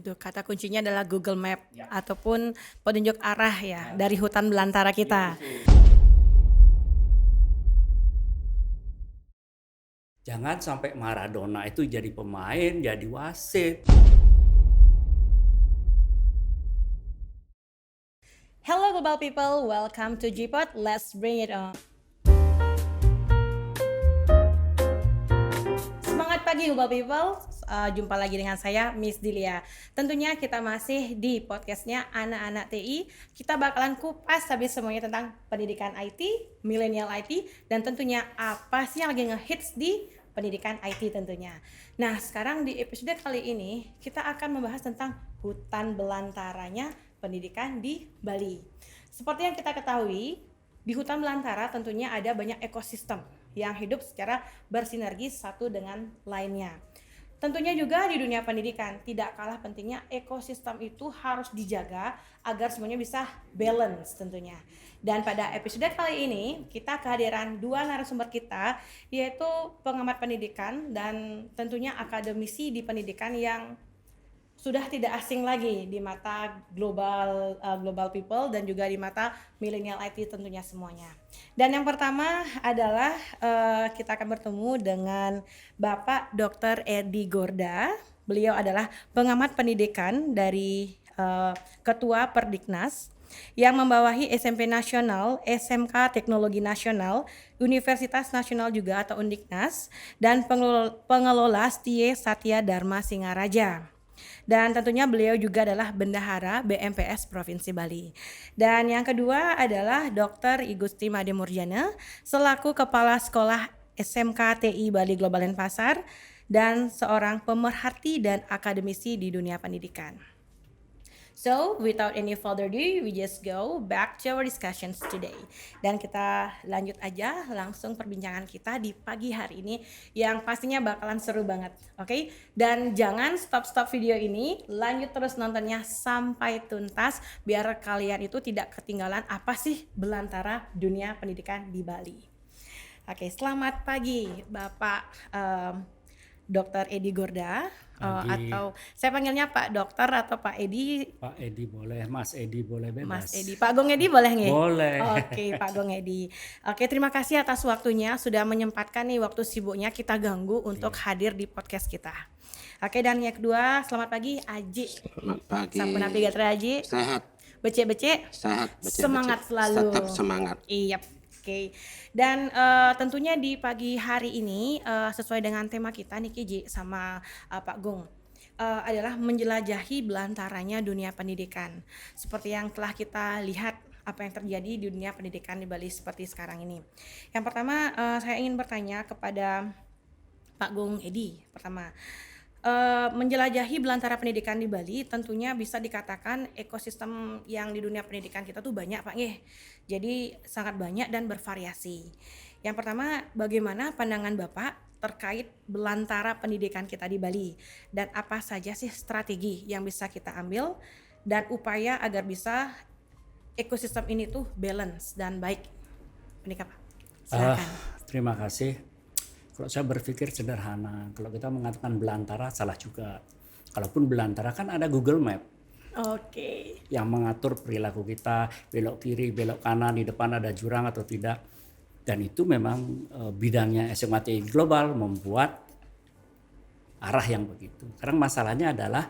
Waduh, kata kuncinya adalah Google Map ataupun penunjuk arah ya dari hutan belantara kita. Jangan sampai Maradona itu jadi pemain, jadi wasit. Hello global people, welcome to Gpod. Let's bring it on. Semangat pagi global people. Jumpa lagi dengan saya Miss Dilia. Tentunya kita masih di podcastnya anak-anak TI. Kita bakalan kupas habis semuanya tentang pendidikan IT, milenial IT, dan tentunya apa sih yang lagi ngehits di pendidikan IT tentunya. Nah, sekarang di episode kali ini kita akan membahas tentang hutan belantaranya pendidikan di Bali. Seperti yang kita ketahui, di hutan belantara tentunya ada banyak ekosistem yang hidup secara bersinergi satu dengan lainnya. Tentunya juga di dunia pendidikan tidak kalah pentingnya ekosistem itu harus dijaga agar semuanya bisa balance tentunya. Dan pada episode kali ini kita kehadiran dua narasumber kita, yaitu pengamat pendidikan dan tentunya akademisi di pendidikan yang sudah tidak asing lagi di mata global people dan juga di mata milenial IT tentunya semuanya. Dan yang pertama adalah kita akan bertemu dengan Bapak Dr. Edi Gorda. Beliau adalah pengamat pendidikan dari Ketua Perdiknas yang membawahi SMP Nasional, SMK Teknologi Nasional, Universitas Nasional juga atau Undiknas, dan pengelola Setie Satya Dharma Singaraja. Dan tentunya beliau juga adalah bendahara BMPS Provinsi Bali. Dan yang kedua adalah Dr. Igusti Made Murjana selaku Kepala Sekolah SMK TI Bali Global Denpasar dan seorang pemerhati dan akademisi di dunia pendidikan. So, without any further ado, we just go back to our discussions today. Dan kita lanjut aja langsung perbincangan kita di pagi hari ini yang pastinya bakalan seru banget, oke? Dan jangan stop video ini, lanjut terus nontonnya sampai tuntas biar kalian itu tidak ketinggalan apa sih belantara dunia pendidikan di Bali. Oke, selamat pagi Bapak Dr. Edi Gorda. Atau saya panggilnya Pak Dokter atau Pak Edi. Pak Edi boleh, Mas Edi boleh bebas. Mas Edi, Pak Gong Edi boleh nggak? Boleh. Oke, Pak Gong Edi. Oke, terima kasih atas waktunya sudah menyempatkan nih waktu sibuknya kita ganggu untuk hadir di podcast kita. Oke, dan yang kedua, selamat pagi Aji. Selamat pagi. Sampun api gatra Aji. Sehat. Becek-becek. Sehat. Semangat selalu. Tetap semangat. Iya. Oke, dan tentunya di pagi hari ini sesuai dengan tema kita nih Kiji sama Pak Gong adalah menjelajahi belantaranya dunia pendidikan. Seperti yang telah kita lihat apa yang terjadi di dunia pendidikan di Bali seperti sekarang ini. Yang pertama saya ingin bertanya kepada Pak Gong Edi. Pertama, menjelajahi belantara pendidikan di Bali tentunya bisa dikatakan ekosistem yang di dunia pendidikan kita tuh banyak Pak nggih. Jadi sangat banyak dan bervariasi. Yang pertama, bagaimana pandangan Bapak terkait belantara pendidikan kita di Bali dan apa saja sih strategi yang bisa kita ambil dan upaya agar bisa ekosistem ini tuh balance dan baik. Menikah Pak. Silakan. Terima kasih. Kalau saya berpikir sederhana, kalau kita mengatakan belantara salah juga. Kalaupun belantara kan ada Google Map. Oke. Yang mengatur perilaku kita, belok kiri, belok kanan, di depan ada jurang atau tidak. Dan itu memang bidangnya SMKTI Global membuat arah yang begitu. Sekarang masalahnya adalah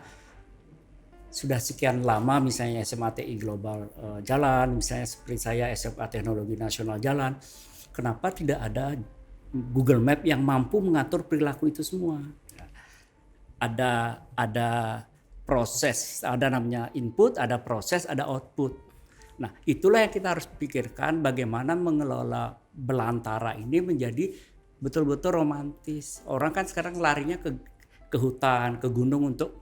sudah sekian lama misalnya SMKTI Global jalan, misalnya seperti saya SMK Teknologi Nasional jalan, kenapa tidak ada Google Map yang mampu mengatur perilaku itu semua? Ada proses, ada namanya input, ada proses, ada output. Nah, itulah yang kita harus pikirkan bagaimana mengelola belantara ini menjadi betul-betul romantis. Orang kan sekarang larinya ke hutan, ke gunung untuk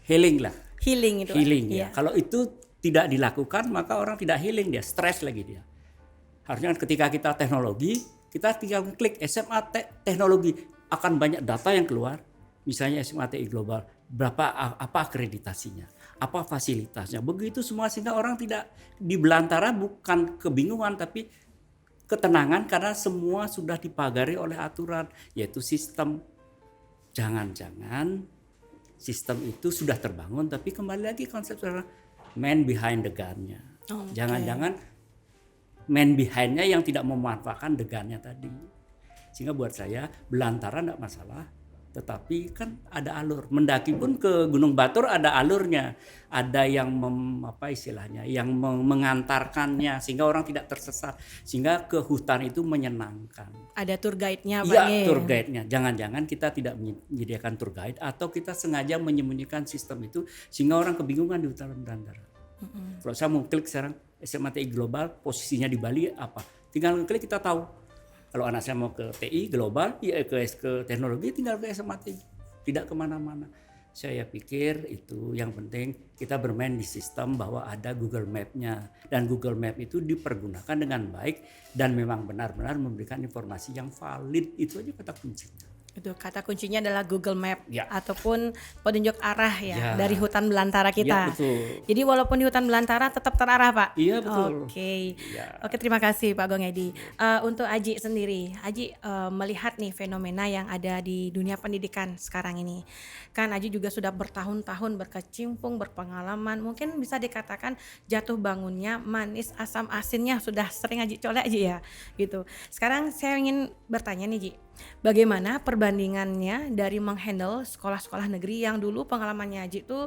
healing lah. Healing itu. Healing ya. Iya. Kalau itu tidak dilakukan maka orang tidak healing, dia stres lagi dia. Harusnya ketika kita teknologi, kita tinggal klik SMA teknologi, akan banyak data yang keluar. Misalnya SMKTI Global, apa akreditasinya, apa fasilitasnya. Begitu semua sehingga orang tidak di belantara bukan kebingungan tapi ketenangan karena semua sudah dipagari oleh aturan yaitu sistem. Jangan-jangan sistem itu sudah terbangun, tapi kembali lagi konsep man behind the gun-nya. Jangan-jangan man behind-nya yang tidak memanfaatkan the gun-nya tadi. Sehingga buat saya belantara enggak masalah, tetapi kan ada alur. Mendaki pun ke Gunung Batur ada alurnya, ada yang yang mengantarkannya sehingga orang tidak tersesat, sehingga ke hutan itu menyenangkan. Ada tour guide-nya Pak. Iya, tour guide-nya. Jangan-jangan kita tidak menyediakan tour guide atau kita sengaja menyembunyikan sistem itu sehingga orang kebingungan di hutan belantara. Kalau saya mau klik sekarang SMATI Global posisinya di Bali apa? Tinggal klik kita tahu. Kalau anak saya mau ke TI global, ya ke teknologi tinggal ke SMATI, tidak kemana-mana. Saya pikir itu yang penting kita bermain di sistem bahwa ada Google Map-nya dan Google Map itu dipergunakan dengan baik dan memang benar-benar memberikan informasi yang valid. Itu aja kata kuncinya. Itu kata kuncinya adalah Google Map Ya. ataupun petunjuk arah Ya. dari hutan belantara kita. Ya, betul. Jadi walaupun di hutan belantara tetap terarah Pak. Iya, betul. Oke. Ya. Oke, terima kasih Pak Gong Edi. Untuk Aji sendiri, Aji melihat nih fenomena yang ada di dunia pendidikan sekarang ini. Kan Aji juga sudah bertahun-tahun berkecimpung, berpengalaman. Mungkin bisa dikatakan jatuh bangunnya manis, asam asinnya sudah sering Aji colek Aji ya. Gitu. Sekarang saya ingin bertanya nih Ji. Bagaimana perbandingannya dari menghandle sekolah-sekolah negeri yang dulu pengalamannya Aji itu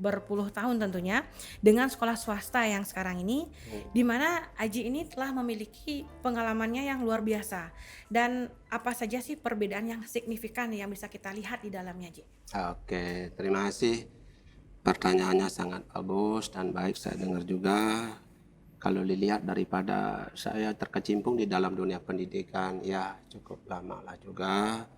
berpuluh tahun tentunya dengan sekolah swasta yang sekarang ini, di mana Aji ini telah memiliki pengalamannya yang luar biasa, dan apa saja sih perbedaan yang signifikan yang bisa kita lihat di dalamnya Aji? Oke, terima kasih. Pertanyaannya sangat bagus dan baik, saya dengar juga. Kalau dilihat daripada saya terkecimpung di dalam dunia pendidikan, ya cukup lama lah juga.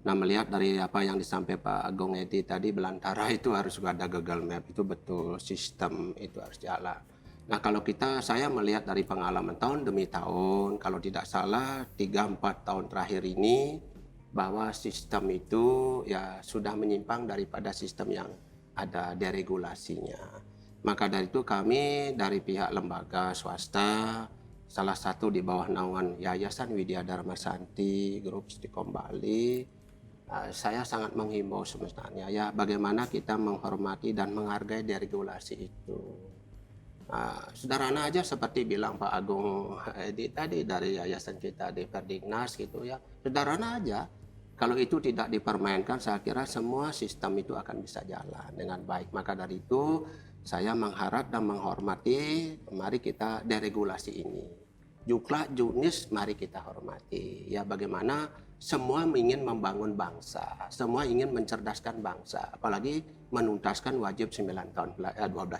Nah, melihat dari apa yang disampaikan Pak Gong Edi tadi, belantara itu harus ada Google Map, itu betul, sistem itu harus jalan. Nah, kalau saya melihat dari pengalaman tahun demi tahun, kalau tidak salah 3-4 tahun terakhir ini, bahwa sistem itu ya sudah menyimpang daripada sistem yang ada deregulasinya. Maka dari itu kami dari pihak lembaga swasta, salah satu di bawah naungan Yayasan Widya Dharma Santi, Grup Stikom Bali, saya sangat menghimbau sebenarnya ya bagaimana kita menghormati dan menghargai deregulasi itu. Sederhana aja seperti bilang Pak Agung Edi tadi dari yayasan kita di Perdiknas gitu ya. Sederhana aja. Kalau itu tidak dipermainkan, saya kira semua sistem itu akan bisa jalan dengan baik. Maka dari itu saya mengharap dan menghormati, mari kita deregulasi ini. Jukla, Junis, mari kita hormati. Ya bagaimana semua ingin membangun bangsa, semua ingin mencerdaskan bangsa, apalagi menuntaskan wajib 12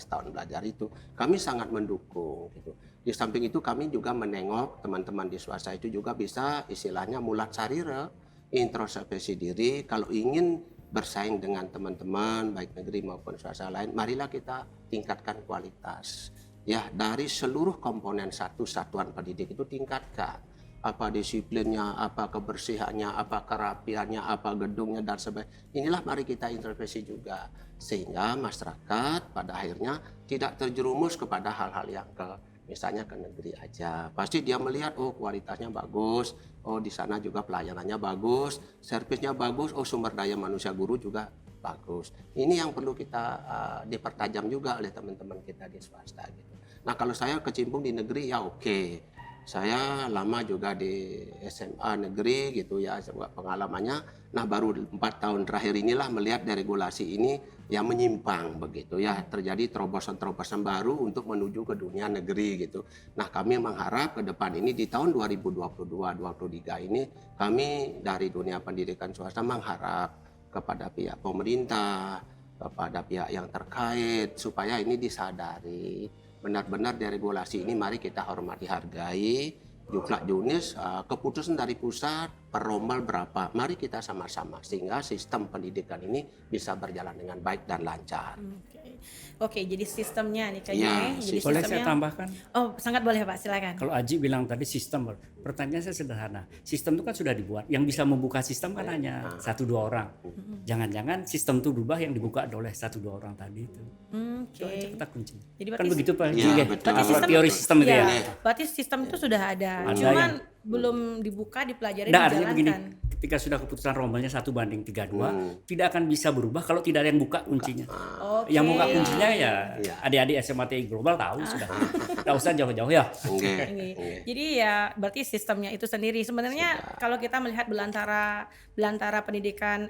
tahun belajar itu. Kami sangat mendukung gitu. Di samping itu kami juga menengok teman-teman di swasta itu juga bisa istilahnya mulat sarira, introspeksi diri. Kalau ingin bersaing dengan teman-teman baik negeri maupun swasta lain, marilah kita tingkatkan kualitas. Ya, dari seluruh komponen satu satuan pendidik itu tingkatkan. Apa disiplinnya, apa kebersihannya, apa kerapiannya, apa gedungnya dan sebagainya. Inilah mari kita introspeksi juga sehingga masyarakat pada akhirnya tidak terjerumus kepada hal-hal yang misalnya ke negeri aja. Pasti dia melihat oh kualitasnya bagus, oh di sana juga pelayanannya bagus, servisnya bagus, oh sumber daya manusia guru juga bagus. Ini yang perlu kita dipertajam juga oleh teman-teman kita di swasta gitu. Nah, kalau saya kecimpung di negeri ya oke. Saya lama juga di SMA negeri gitu ya pengalamannya. Nah, baru 4 tahun terakhir inilah melihat deregulasi ini yang menyimpang begitu ya, terjadi terobosan-terobosan baru untuk menuju ke dunia negeri gitu. Nah, kami mengharap ke depan ini di tahun 2022-2023 ini kami dari dunia pendidikan swasta mengharap kepada pihak pemerintah, kepada pihak yang terkait supaya ini disadari benar-benar deregulasi ini mari kita hormati, hargai. Jukla Junis, keputusan dari pusat perombal berapa, mari kita sama-sama sehingga sistem pendidikan ini bisa berjalan dengan baik dan lancar. Oke, jadi sistemnya nih kayaknya Ya, jadi boleh sistemnya. saya tambahkan? Oh, sangat boleh Pak, silakan. Kalau Aji bilang tadi sistem, pertanyaan saya sederhana. Sistem itu kan sudah dibuat. Yang bisa membuka sistem kan hanya 1-2 orang. Jangan-jangan sistem itu berubah yang dibuka oleh 1-2 orang tadi itu. Itu aja kata kunci. Jadi Kan begitu Pak Aji Ya, ya. betul. Kalau sistem- teori sistem itu ya. Berarti sistem itu sudah ada, Ada cuman yang- belum dibuka, dipelajari, Nah, artinya dijalankan. begini, ketika sudah keputusan rommelnya 1:32, tidak akan bisa berubah kalau tidak ada yang buka kuncinya. Oke. Yang buka kuncinya ya Iya. adik-adik SMA TI Global tahu sudah. Nggak usah jauh-jauh ya. Oke. Jadi ya berarti sistemnya itu sendiri. Sebenarnya kalau kita melihat belantara pendidikan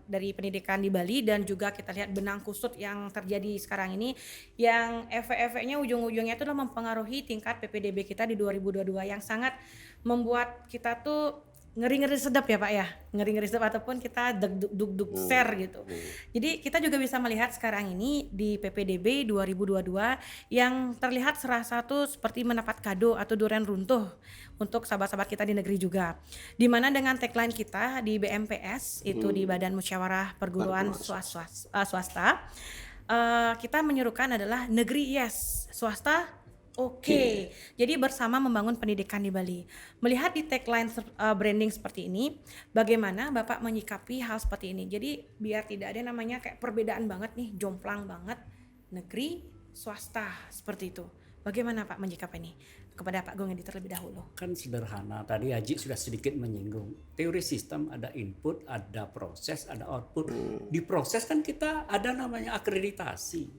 dari pendidikan di Bali dan juga kita lihat benang kusut yang terjadi sekarang ini, yang efek-efeknya ujung-ujungnya itu adalah mempengaruhi tingkat PPDB kita di 2022 yang sangat membuat kita tuh ngeri-ngeri sedap ya Pak ya, ngeri-ngeri sedap ataupun kita deg-dug ser gitu. Jadi kita juga bisa melihat sekarang ini di PPDB 2022 yang terlihat serasa tuh seperti mendapat kado atau durian runtuh untuk sahabat-sahabat kita di negeri juga. Dimana dengan tagline kita di BMPS itu di Badan Musyawarah Perguruan Swasta, kita menyerukan adalah negeri yes, swasta Oke. Jadi bersama membangun pendidikan di Bali. Melihat di tagline branding seperti ini, bagaimana Bapak menyikapi hal seperti ini? Jadi biar tidak ada namanya kayak perbedaan banget nih, jomplang banget, negeri, swasta, seperti itu. Bagaimana Pak menyikapi ini? Kepada Pak Gong Edi terlebih dahulu. Kan sederhana, tadi Haji sudah sedikit menyinggung. Teori sistem ada input, ada proses, ada output. Di proses kan kita ada namanya akreditasi.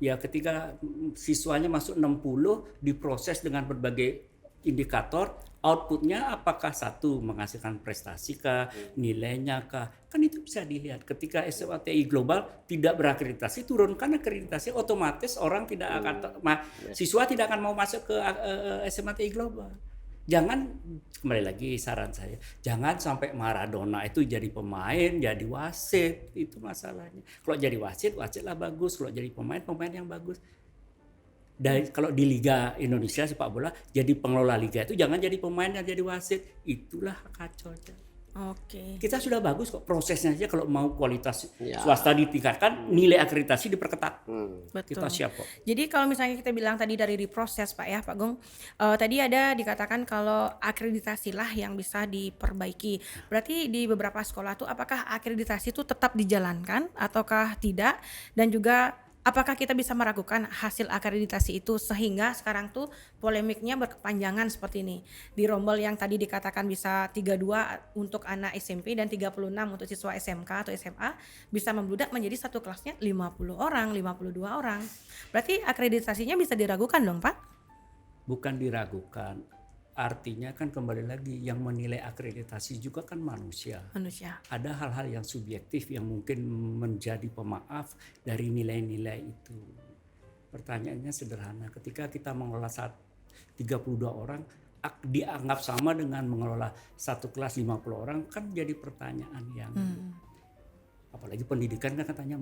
Ya ketika siswanya masuk 60 diproses dengan berbagai indikator, outputnya apakah satu menghasilkan prestasi kah, nilainya kah, kan itu bisa dilihat. Ketika SMA TI Global tidak berakreditasi, turunkan akreditasi, otomatis orang tidak akan siswa tidak akan mau masuk ke SMA TI Global. Jangan, kembali lagi saran saya, jangan sampai Maradona itu jadi pemain, jadi wasit, itu masalahnya. Kalau jadi wasit, wasitlah bagus. Kalau jadi pemain, pemain yang bagus. Dan kalau di Liga Indonesia sepak bola, jadi pengelola liga itu jangan jadi pemain dan jadi wasit. Itulah kacaunya. Oke. Kita sudah bagus kok, prosesnya aja. Kalau mau kualitas swasta ditingkatkan, nilai akreditasi diperketat. Betul. Kita siap kok. Jadi kalau misalnya kita bilang tadi dari diproses Pak ya Pak Gong, tadi ada dikatakan kalau akreditasilah yang bisa diperbaiki. Berarti di beberapa sekolah tuh apakah akreditasi itu tetap dijalankan ataukah tidak? Dan juga apakah kita bisa meragukan hasil akreditasi itu sehingga sekarang tuh polemiknya berkepanjangan seperti ini. Di rombel yang tadi dikatakan bisa 32 untuk anak SMP dan 36 untuk siswa SMK atau SMA bisa membludak menjadi satu kelasnya 50 orang, 52 orang. Berarti akreditasinya bisa diragukan dong Pak? Bukan diragukan. Artinya kan kembali lagi yang menilai akreditasi juga kan manusia. Ada hal-hal yang subjektif yang mungkin menjadi pemaaf dari nilai-nilai itu. Pertanyaannya sederhana, ketika kita mengelola 32 orang dianggap sama dengan mengelola satu kelas 50 orang kan jadi pertanyaan yang apalagi pendidikan kan katanya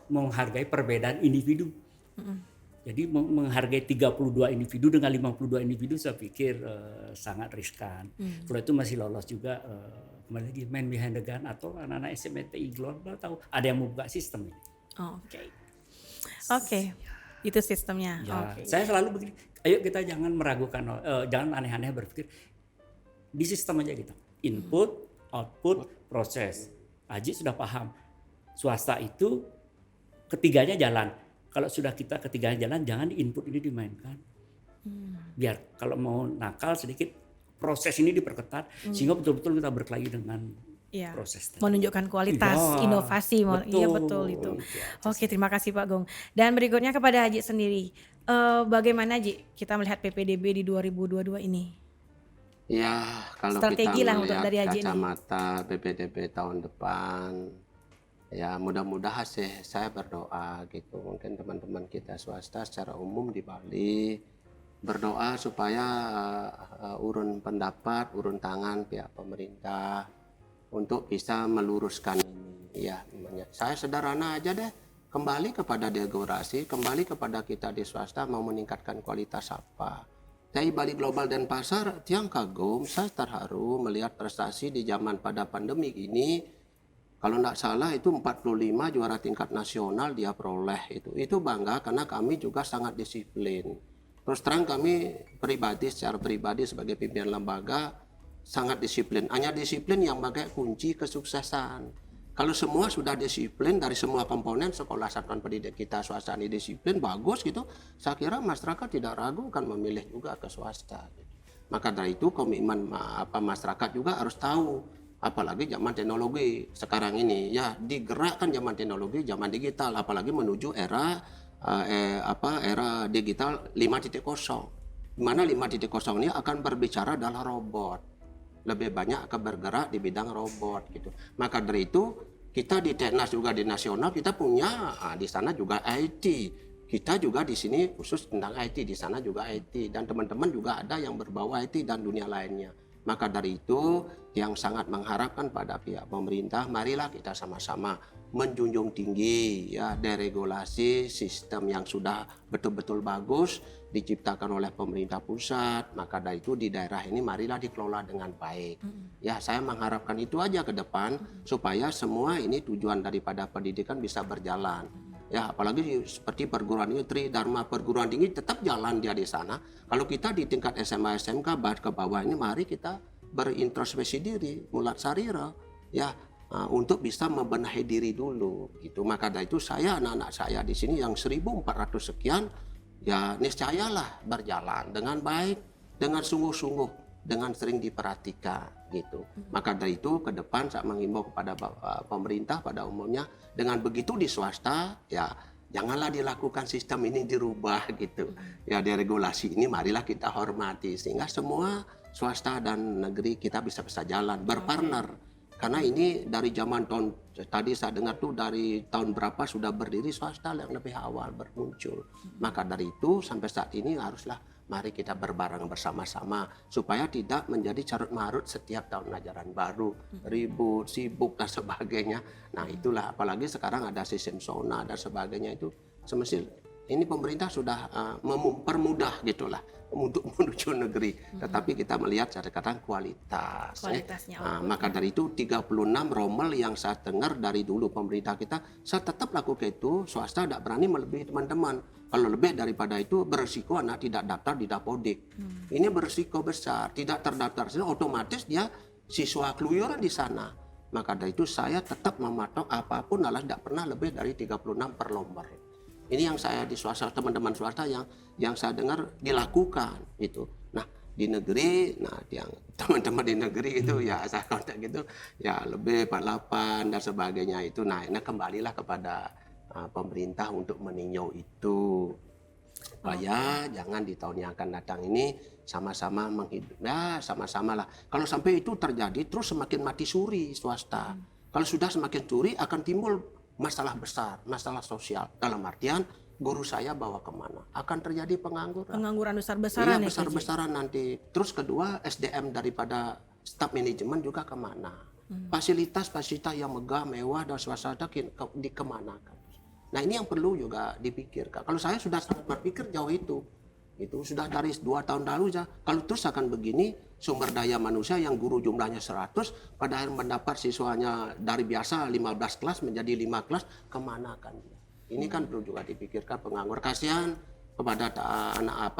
menghargai perbedaan individu. Jadi menghargai 32 individu dengan 52 individu saya pikir sangat riskan. Kalau itu masih lolos juga kembali lagi man behind the gun atau anak-anak SMA TI Global tahu ada yang mau buka sistem ini. Oke. Itu sistemnya. Ya, saya selalu begini, ayo kita jangan meragukan, jangan aneh-aneh berpikir. Di sistem aja kita. Input, output, proses. Haji sudah paham. Swasta itu ketiganya jalan. Kalau sudah kita ketiganya jalan, jangan input ini dimainkan. Biar kalau mau nakal sedikit, proses ini diperketat sehingga betul-betul kita berkelahi dengan proses. Menunjukkan kualitas, inovasi. Iya betul itu. Oke, terima kasih Pak Gong. Dan berikutnya kepada Haji sendiri, bagaimana Haji kita melihat PPDB di 2022 ini? Ya, kalau strategi kita lah untuk dari melihat Haji ini. kacamata PPDB tahun depan, ya mudah-mudahan saya berdoa gitu, mungkin teman-teman kita swasta secara umum di Bali berdoa supaya urun pendapat, urun tangan pihak pemerintah untuk bisa meluruskan ini. Ya, saya sederhana aja deh, kembali kepada deregulasi, kembali kepada kita di swasta mau meningkatkan kualitas apa. TI Bali Global dan Pasar, tiang kagum, saya terharu melihat prestasi di zaman pada pandemi ini. Kalau tidak salah itu 45 juara tingkat nasional dia peroleh itu. Itu bangga karena kami juga sangat disiplin. Terus terang kami secara pribadi sebagai pimpinan lembaga sangat disiplin. Hanya disiplin yang pakai kunci kesuksesan. Kalau semua sudah disiplin dari semua komponen sekolah satuan pendidik kita swasta ini disiplin bagus gitu, saya kira masyarakat tidak ragu akan memilih juga ke swasta. Maka dari itu komitmen masyarakat juga harus tahu, apalagi zaman teknologi sekarang ini ya, digerakkan zaman teknologi, zaman digital, apalagi menuju era era digital 5.0, di mana 5.0 ini akan berbicara adalah robot, lebih banyak akan bergerak di bidang robot gitu. Maka dari itu kita di Teknas juga di nasional kita punya di sana juga IT. Kita juga di sini khusus tentang IT, di sana juga IT, dan teman-teman juga ada yang berbau IT dan dunia lainnya. Maka dari itu yang sangat mengharapkan pada pihak pemerintah, marilah kita sama-sama menjunjung tinggi ya deregulasi sistem yang sudah betul-betul bagus diciptakan oleh pemerintah pusat. Maka dari itu di daerah ini marilah dikelola dengan baik. Ya, saya mengharapkan itu aja ke depan supaya semua ini tujuan daripada pendidikan bisa berjalan. Ya, apalagi seperti perguruan tinggi Tridharma perguruan tinggi tetap jalan dia di sana. Kalau kita di tingkat SMA SMK ke bawah ini mari kita berintrospeksi diri, mulat sarira ya, untuk bisa membenahi diri dulu gitu. Maka dari itu saya anak-anak saya di sini yang 1.400 sekian ya niscayalah berjalan dengan baik, dengan sungguh-sungguh, dengan sering diperhatikan gitu. Maka dari itu ke depan saya menghimbau kepada pemerintah pada umumnya, dengan begitu di swasta ya janganlah dilakukan sistem ini dirubah gitu. Ya deregulasi ini marilah kita hormati sehingga semua swasta dan negeri kita bisa jalan berpartner. Karena ini dari zaman tahun tadi saya dengar tuh dari tahun berapa sudah berdiri swasta yang lebih awal bermuncul. Maka dari itu sampai saat ini haruslah mari kita berbareng bersama-sama supaya tidak menjadi carut marut setiap tahun ajaran baru, ribut, sibuk dan sebagainya. Nah itulah, apalagi sekarang ada sistem zona dan sebagainya, itu semestinya ini pemerintah sudah mempermudah gitulah untuk menuju negeri. Tetapi kita melihat catatan kualitasnya. Maka dari itu 36 rommel yang saya dengar dari dulu pemerintah kita, saya tetap lakukan itu, swasta tidak berani melebihi teman-teman. Kalau lebih daripada itu berisiko anak tidak daftar di Dapodik. Ini berisiko besar, tidak terdaftar, otomatis dia siswa keluyuran di sana. Maka dari itu saya tetap mematok apapun adalah tidak pernah lebih dari 36 per lembar. Ini yang saya di swasta, teman-teman swasta yang saya dengar dilakukan itu. Nah di negeri, nah yang teman-teman di negeri itu ya saya kontak gitu ya lebih 48 dan sebagainya itu. Nah ini kembalilah kepada pemerintah untuk meninjau itu supaya jangan di tahun yang akan datang ini sama-sama menghidup ya sama-sama lah. Kalau sampai itu terjadi terus semakin mati suri swasta. Kalau sudah semakin suri akan timbul masalah besar, masalah sosial. Dalam artian guru saya bawa kemana? Akan terjadi pengangguran. Pengangguran besar-besaran ya, besar-besaran nanti. Terus kedua SDM daripada staf manajemen juga kemana? Fasilitas yang megah, mewah dan swasta dikemanakan? Nah ini yang perlu juga dipikirkan. Kalau saya sudah sangat berpikir jauh itu sudah dari 2 tahun lalu ya. Kalau terus akan begini, sumber daya manusia yang guru jumlahnya 100, padahal mendapat siswanya dari biasa 15 kelas menjadi 5 kelas, kemana kan dia? Ini kan perlu juga dipikirkan penganggur. Kasihan kepada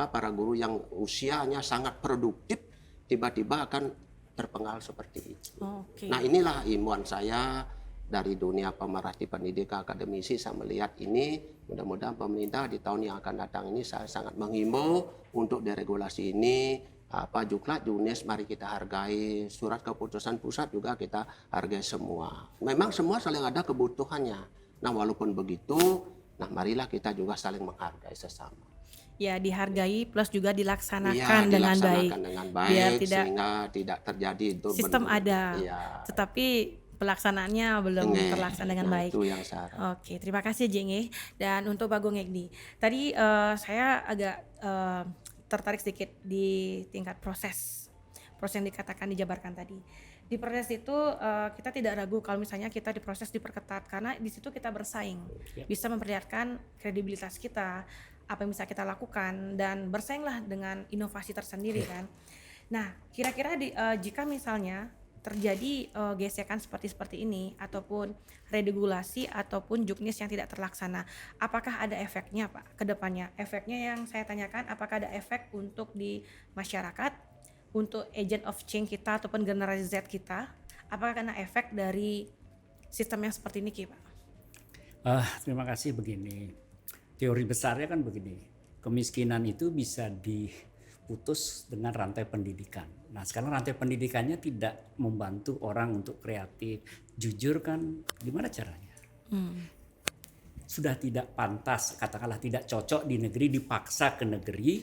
para guru yang usianya sangat produktif, tiba-tiba akan terpengaruh seperti itu. Nah inilah himbauan saya dari dunia pemerhati pendidikan akademisi. Saya melihat ini, mudah-mudahan pemerintah di tahun yang akan datang ini saya sangat menghimbau untuk deregulasi ini. Pak Juklat, Junes, mari kita hargai. Surat keputusan pusat juga kita hargai semua. Memang semua saling ada kebutuhannya. Nah walaupun begitu, nah marilah kita juga saling menghargai sesama. Ya dihargai plus juga dilaksanakan dengan baik. Biar sehingga tidak terjadi itu sistem ada, tetapi pelaksanaannya belum terlaksana dengan baik. Itu yang saya Oke, terima kasih Jeng. Dan untuk Bagong Egdi, tadi saya agak tertarik sedikit di tingkat proses yang dikatakan dijabarkan tadi. Di proses itu kita tidak ragu kalau misalnya kita diproses diperketat, karena di situ kita bersaing, bisa memperlihatkan kredibilitas kita, apa yang bisa kita lakukan, dan bersainglah dengan inovasi tersendiri kan. Nah, kira-kira jika misalnya terjadi gesekan seperti ini ataupun regulasi ataupun juknis yang tidak terlaksana, apakah ada efeknya Pak ke depannya? Efeknya yang saya tanyakan, apakah ada efek untuk di masyarakat, untuk agent of change kita ataupun generasi Z kita, apakah kena efek dari sistem yang seperti ini Pak? Terima kasih. Begini, teori besarnya kan begini, kemiskinan itu bisa putus dengan rantai pendidikan. Nah sekarang rantai pendidikannya tidak membantu orang untuk kreatif. Jujur kan gimana caranya? Sudah tidak pantas, katakanlah tidak cocok di negeri, dipaksa ke negeri,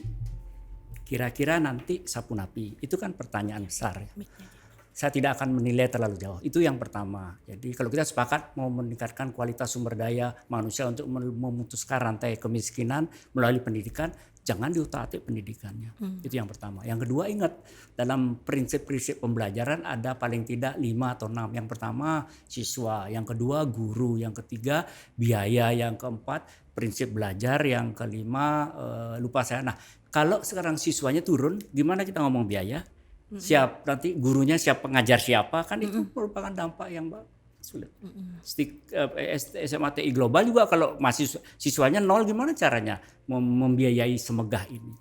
kira-kira nanti sapu napi. Itu kan pertanyaan besar. Saya tidak akan menilai terlalu jauh. Itu yang pertama. Jadi kalau kita sepakat mau meningkatkan kualitas sumber daya manusia untuk memutuskan rantai kemiskinan melalui pendidikan, jangan diutak-atik pendidikannya. Itu yang pertama. Yang kedua, ingat dalam prinsip-prinsip pembelajaran ada paling tidak 5 atau 6. Yang pertama siswa, yang kedua guru, yang ketiga biaya, yang keempat prinsip belajar, yang kelima lupa saya. Nah, kalau sekarang siswanya turun, gimana kita ngomong biaya? Siap nanti gurunya, siap pengajar siapa, kan itu merupakan dampak yang sulit. SMA TI Global juga kalau masih siswanya nol, gimana caranya membiayai semegah ini?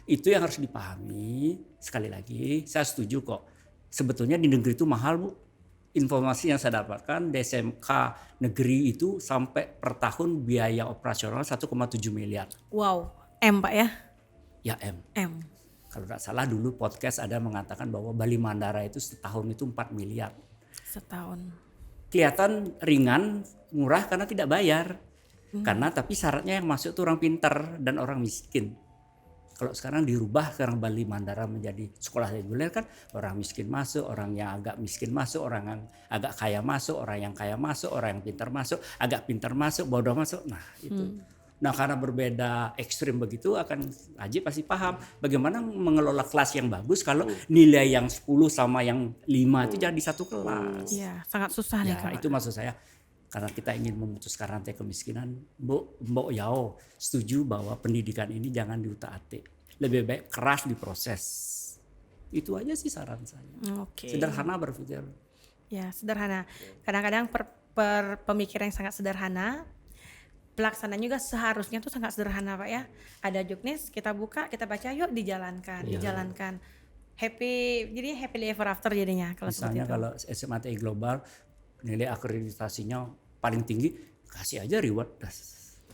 Itu yang harus dipahami. Sekali lagi saya setuju kok, sebetulnya di negeri itu mahal Bu. Informasi yang saya dapatkan di SMK negeri itu sampai per tahun biaya operasional 1,7 miliar. Wow, M Pak ya? Ya M. Kalau tidak salah dulu podcast ada mengatakan bahwa Bali Mandara itu setahun itu 4 miliar. Setahun. Kelihatan ringan, murah karena tidak bayar. Karena tapi syaratnya yang masuk itu orang pintar dan orang miskin. Kalau sekarang dirubah, sekarang Bali Mandara menjadi sekolah reguler kan, orang miskin masuk, orang yang agak miskin masuk, orang yang agak kaya masuk, orang yang kaya masuk, orang yang pintar masuk, agak pintar masuk, bodoh masuk. Nah itu. Nah karena berbeda ekstrim begitu, akan Haji pasti paham bagaimana mengelola kelas yang bagus kalau nilai yang 10 sama yang 5 itu jadi satu kelas. Iya, sangat susah nih Ya Kak. itu maksud saya, karena kita ingin memutuskan rantai kemiskinan, Mbok Yao setuju bahwa pendidikan ini jangan diutak-atik, lebih baik keras diproses. Itu aja sih saran saya. Oke. Sederhana berpikir. Ya sederhana. Kadang-kadang pemikiran yang sangat sederhana, pelaksanaan juga seharusnya tuh sangat sederhana Pak ya. Ada juknis, kita buka, kita baca, yuk dijalankan. Jadi happily ever after jadinya kalau seperti Misalnya itu. kalau SMA TI Global nilai akreditasinya paling tinggi, kasih aja reward.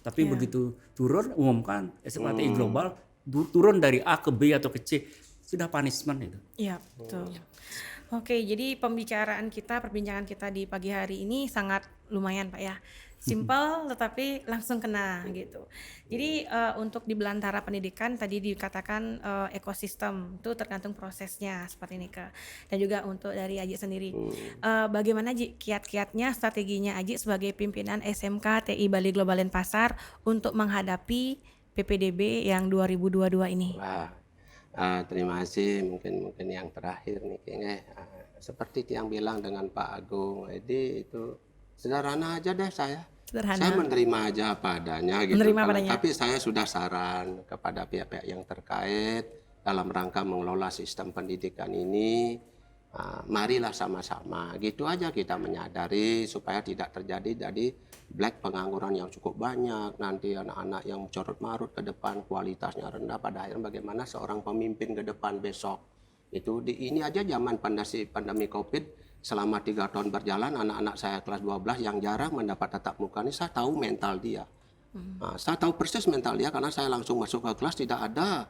Tapi begitu turun, umumkan SMA TI Global turun dari A ke B atau ke C, sudah punishment itu. Iya, betul. Oke, jadi perbincangan kita di pagi hari ini sangat lumayan Pak ya. Simple tetapi langsung kena gitu. Jadi untuk di belantara pendidikan tadi dikatakan ekosistem itu tergantung prosesnya seperti ini Kak. Dan juga untuk dari Aji sendiri. Bagaimana Aji kiat-kiatnya, strateginya Aji sebagai pimpinan SMK TI Bali Global Denpasar untuk menghadapi PPDB yang 2022 ini? Wah, terima kasih. Mungkin yang terakhir nih kayaknya seperti yang bilang dengan Pak Agung, jadi itu sederhana aja deh saya. Sederhana. Saya menerima aja apa adanya gitu. Menerima apa adanya. Tapi saya sudah saran kepada pihak-pihak yang terkait dalam rangka mengelola sistem pendidikan ini. Marilah sama-sama gitu aja kita menyadari supaya tidak terjadi black pengangguran yang cukup banyak, nanti anak-anak yang corot marut ke depan, kualitasnya rendah, pada akhirnya bagaimana seorang pemimpin ke depan besok. Itu ini aja zaman pandemi Covid, selama 3 tahun berjalan, anak-anak saya kelas 12 yang jarang mendapat tatap muka ini, saya tahu mental dia. Saya tahu persis mental dia karena saya langsung masuk ke kelas, tidak ada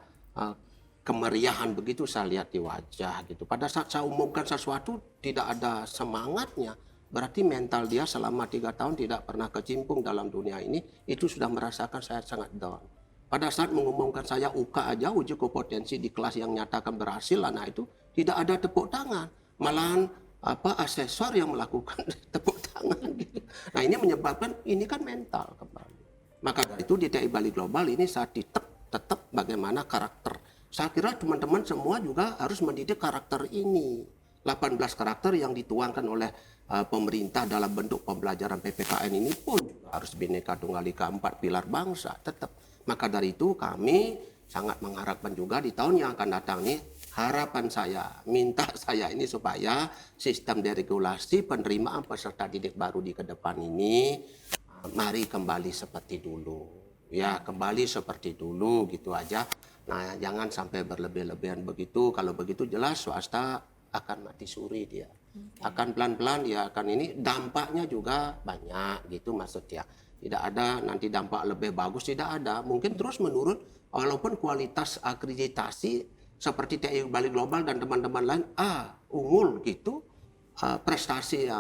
kemeriahan begitu saya lihat di wajah gitu. Pada saat saya umumkan sesuatu tidak ada semangatnya, berarti mental dia selama 3 tahun tidak pernah kecimpung dalam dunia ini, itu sudah merasakan saya sangat down. Pada saat mengumumkan saya UK aja, uji kompetensi di kelas yang nyatakan berhasil, anak itu tidak ada tepuk tangan, malahan asesor yang melakukan tepuk tangan gitu. Nah ini menyebabkan ini kan mental kembali. Maka dari itu di TI Bali Global ini saya tetap bagaimana karakter. Saya kira teman-teman semua juga harus mendidik karakter ini. 18 karakter yang dituangkan oleh pemerintah dalam bentuk pembelajaran PPKN ini pun harus Bhinneka Tunggal Ika, 4 pilar bangsa tetap. Maka dari itu kami sangat mengharapkan juga di tahun yang akan datang nih, harapan saya, minta saya ini supaya sistem deregulasi penerimaan peserta didik baru di ke depan ini mari kembali seperti dulu. Ya, kembali seperti dulu gitu aja. Nah, jangan sampai berlebih-lebihan begitu. Kalau begitu jelas swasta akan mati suri dia. Akan pelan-pelan dia akan ini, dampaknya juga banyak gitu maksudnya. tidak ada nanti dampak lebih bagus, tidak ada. Mungkin terus menurun walaupun kualitas akreditasi seperti TI Bali Global dan teman-teman lain unggul gitu, prestasi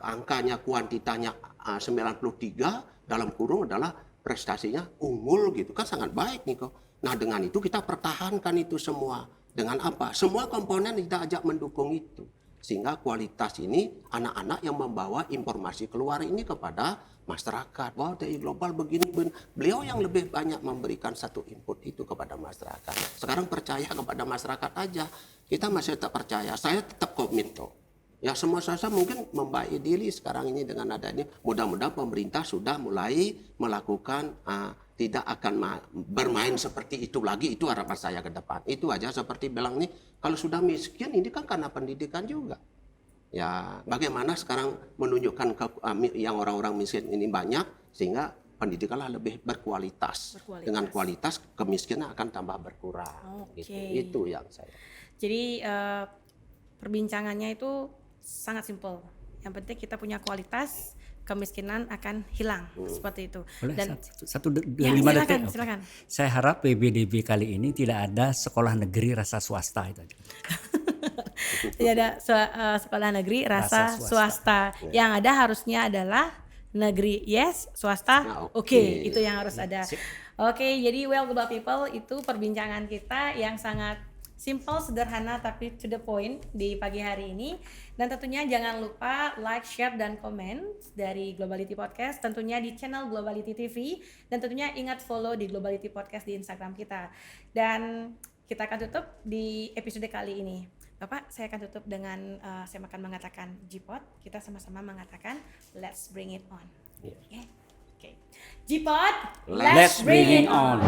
angkanya kuantitanya 93 dalam kurung adalah prestasinya unggul gitu kan, sangat baik nih kok. Nah dengan itu kita pertahankan itu semua dengan apa? Semua komponen kita ajak mendukung itu. Sehingga kualitas ini anak-anak yang membawa informasi keluar ini kepada masyarakat. Wah, TI Global begini. Beliau yang lebih banyak memberikan satu input itu kepada masyarakat. Sekarang percaya kepada masyarakat aja. Kita masih tetap percaya. Saya tetap komit kok. Ya semua swasta mungkin membaik diri sekarang ini dengan adanya. Mudah-mudahan pemerintah sudah mulai melakukan tidak akan bermain seperti itu lagi. Itu harapan saya ke depan. Itu aja seperti bilang nih, kalau sudah miskin ini kan karena pendidikan juga. Ya bagaimana sekarang menunjukkan yang orang-orang miskin ini banyak sehingga pendidikanlah lebih berkualitas. Dengan kualitas kemiskinan akan tambah berkurang. Gitu. Itu yang saya. Jadi perbincangannya itu sangat simpel. Yang penting kita punya kualitas, kemiskinan akan hilang seperti itu. Boleh Dan satu 5 detik. Silakan. Saya harap PBDB kali ini tidak ada sekolah negeri rasa swasta itu aja. Tidak ada sekolah negeri rasa swasta. Yang ada harusnya adalah negeri yes, swasta oke. Itu yang harus ada. Oke, jadi well global people, itu perbincangan kita yang sangat simple, sederhana, tapi to the point di pagi hari ini. Dan tentunya jangan lupa like, share, dan komen dari Globality Podcast. Tentunya di channel Globality TV. Dan tentunya ingat follow di Globality Podcast di Instagram kita. Dan kita akan tutup di episode kali ini. Bapak, saya akan tutup dengan saya akan mengatakan G-Pod. Kita sama-sama mengatakan let's bring it on. Okay. G-Pod, Let's bring it on.